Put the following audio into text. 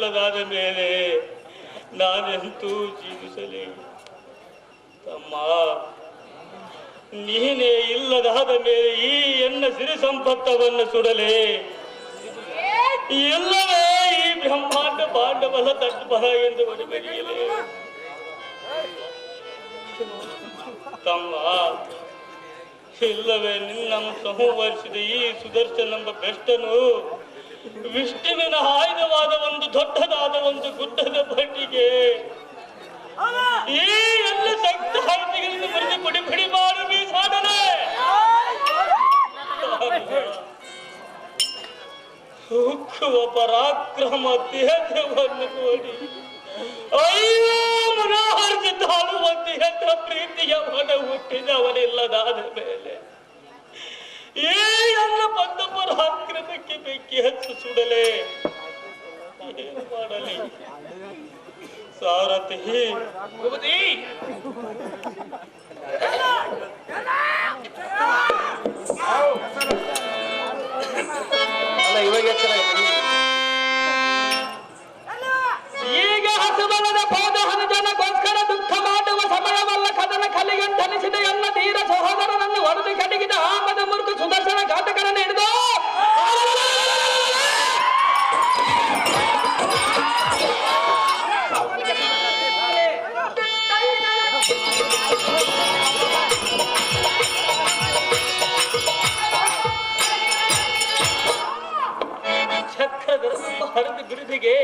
ಇಲ್ಲದಾದ ಮೇಲೆ ನಾನೆಂತೂ ಜೀವಿಸಲೇ? ತಮ್ಮ, ನೀನೇ ಇಲ್ಲದಾದ ಮೇಲೆ ಈ ಎನ್ನ ಸಿರಿ ಸಂಪತ್ತವನ್ನು ಸುಡಲೇ? ಎಲ್ಲವೇ ಈ ಬ್ರಹ್ಮಾಂಡ ಪಾಂಡವನ ತಟ್ಬರ ಎಂದು ಬರೆಯಲೇ? ತಮ್ಮ, ಇಲ್ಲವೇ ನಿನ್ನನ್ನು ಸಂಹರಿಸಿದ ಈ ಸುದರ್ಶನೆಂಬ ಬೆಷ್ಟನು ವಿಷ್ಣುವಿನ ಆಯುಧವಾದ ಒಂದು ದೊಡ್ಡದಾದ ಒಂದು ಗುಡ್ಡದ ಬಟ್ಟಿಗೆ ಈ ಎಲ್ಲ ಶಕ್ತ ಆಯುಧಗಳನ್ನು ಬರೆದು ಪುಡಿ ಪುಡಿ ಮಾಡು ಬೀಸಾಡನೆ. ಉಕ್ಕುವ ಪರಾಕ್ರಮ ದೇಹವನ್ನು ನೋಡಿ ಅಯ್ಯೋ ಮನೋಹರ್ಜ ತಾಳುವಂತೆ ಎತ್ತ ಪ್ರೀತಿಯ ಮನ ಹುಟ್ಟಿದವನಿಲ್ಲದಾದ ಮೇಲೆ ಈ ಎಲ್ಲ ಬಂದ ಪರಾಕ್ರಮಕ್ಕೆ ಬೆಂಕಿ ಹಚ್ಚು ಸುಡಲೇ? ಏನು ಮಾಡಲಿ ಸಾರಥಿ? ಈಗ ಹಸುಬಲದ ಪೌದ ಹನುಜನಗೋಸ್ಕರ ದುಃಖ ಮಾಡುವ ಸಮಯವಲ್ಲ ಕದನ ಕಲಿಗಂತನಿಸಿದ ಎಲ್ಲ ಧೀರ ಸಹೋದರನನ್ನು ಹೊಡೆದು ಕಡಿಗಿದ ಆಮದ ಮುರುಕು ಸುದರ್ಶನ ಘಾತಕರನ್ನು ಹಿಡಿದು ಚಕ್ರದ ಹರಿದು ಬಿರುದಿಗೆ